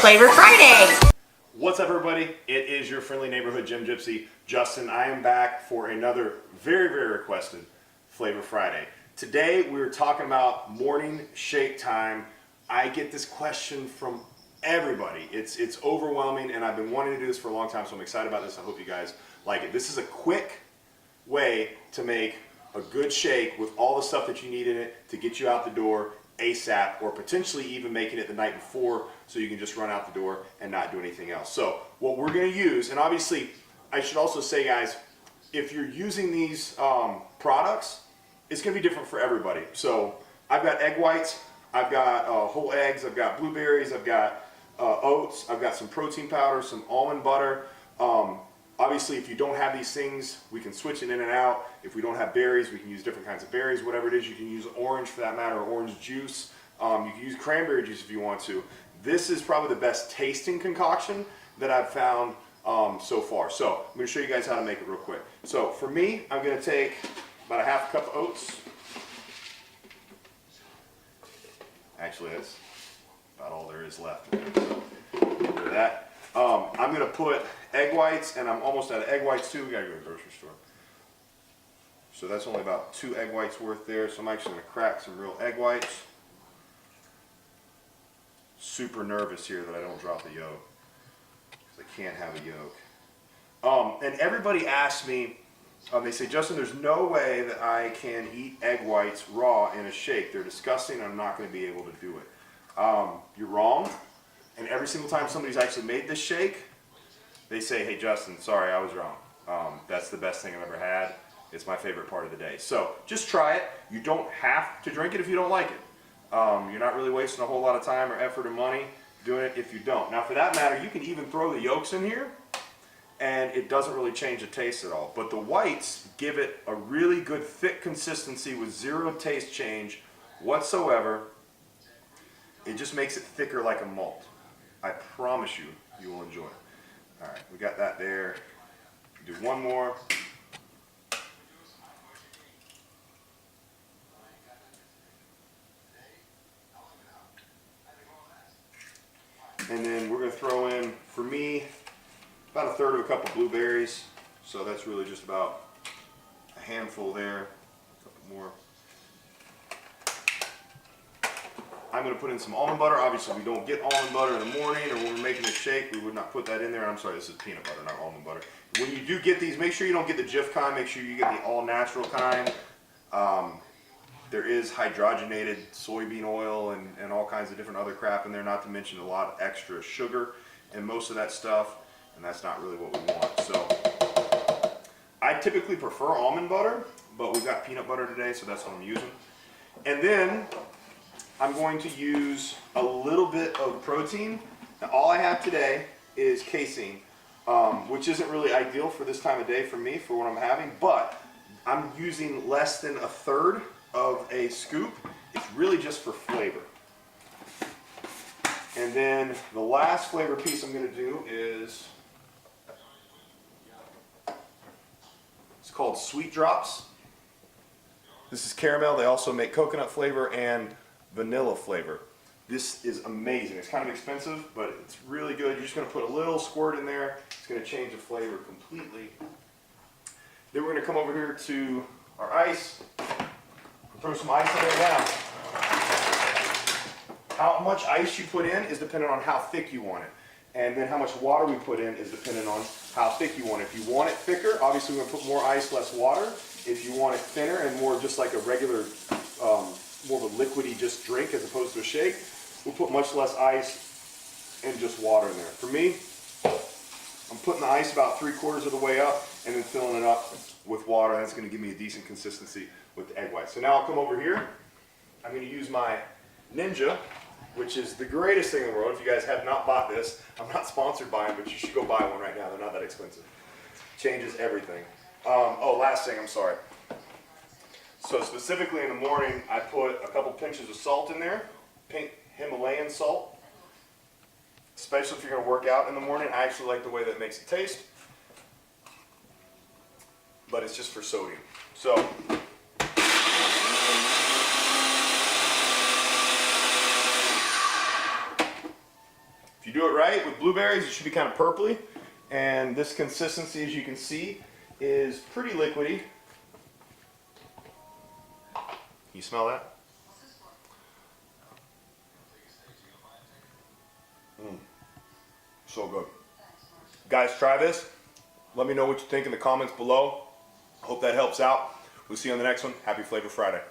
Flavor Friday. What's up, everybody? It is your friendly neighborhood Gym Gypsy, Justin. I am back for another very, very requested Flavor Friday. Today we're talking about morning shake time. I get this question from everybody. It's overwhelming, and I've been wanting to do this for a long time, so I'm excited about this. I hope you guys like it. This is a quick way to make a good shake with all the stuff that you need in it to get you out the door ASAP, or potentially even making it the night before so you can just run out the door and not do anything else. So what we're going to use, and obviously I should also say, guys, if you're using these products, it's going to be different for everybody. So I've got egg whites, I've got whole eggs, I've got blueberries, I've got oats, I've got some protein powder, some almond butter. Obviously, if you don't have these things, we can switch it in and out. If we don't have berries, we can use different kinds of berries, whatever it is. You can use orange for that matter, or orange juice. You can use cranberry juice if you want to. This is probably the best tasting concoction that I've found so far. So I'm going to show you guys how to make it real quick. So for me, I'm going to take about a half cup of oats. Actually, that's about all there is left. So get rid of that. I'm going to put egg whites, and I'm almost out of egg whites too. We got to go to the grocery store. So that's only about 2 egg whites worth there. So I'm actually going to crack some real egg whites. Super nervous here that I don't drop the yolk, because I can't have a yolk. And everybody asks me, they say, Justin, there's no way that I can eat egg whites raw in a shake. They're disgusting. I'm not going to be able to do it. You're wrong. And every single time somebody's actually made this shake, they say, hey Justin, sorry, I was wrong. That's the best thing I've ever had. It's my favorite part of the day. So just try it. You don't have to drink it if you don't like it. You're not really wasting a whole lot of time or effort or money doing it if you don't. Now for that matter, you can even throw the yolks in here and it doesn't really change the taste at all. But the whites give it a really good thick consistency with zero taste change whatsoever. It just makes it thicker like a malt. I promise you, you will enjoy it. All right, we got that there. Do one more. And then we're going to throw in, for me, about a third of a cup of blueberries. So that's really just about a handful there. A couple more. I'm going to put in some almond butter. Obviously, we don't get almond butter in the morning, or when we're making a shake, we would not put that in there. I'm sorry, this is peanut butter, not almond butter. When you do get these, make sure you don't get the Jif kind. Make sure you get the all-natural kind. There is hydrogenated soybean oil and all kinds of different other crap in there, not to mention a lot of extra sugar and most of that stuff, and that's not really what we want. So I typically prefer almond butter, but we've got peanut butter today, so that's what I'm using. And then I'm going to use a little bit of protein. Now all I have today is casein, which isn't really ideal for this time of day for me, for what I'm having, but I'm using less than a third of a scoop. It's really just for flavor. And then the last flavor piece I'm going to do is, it's called Sweet Drops. This is caramel. They also make coconut flavor and vanilla flavor. This is amazing. It's kind of expensive, but it's really good. You're just going to put a little squirt in there. It's going to change the flavor completely. Then we're going to come over here to our ice. Throw some ice in there now. How much ice you put in is dependent on how thick you want it. And then how much water we put in is dependent on how thick you want it. If you want it thicker, obviously we're going to put more ice, less water. If you want it thinner and more just like a regular, more of a liquidy just drink as opposed to a shake, we'll put much less ice and just water in there. For me, I'm putting the ice about 3/4 of the way up and then filling it up with water. That's going to give me a decent consistency with the egg white. So now I'll come over here. I'm going to use my Ninja, which is the greatest thing in the world. If you guys have not bought this, I'm not sponsored by them, but you should go buy one right now. They're not that expensive. Changes everything. Oh, last thing, I'm sorry. So specifically in the morning, I put a couple pinches of salt in there, pink Himalayan salt. Especially if you're going to work out in the morning. I actually like the way that makes it taste. But it's just for sodium. So if you do it right? With blueberries, it should be kind of purpley. And this consistency, as you can see, is pretty liquidy. Can you smell that? So good. Guys, try this. Let me know what you think in the comments below. Hope that helps out. We'll see you on the next one. Happy Flavor Friday.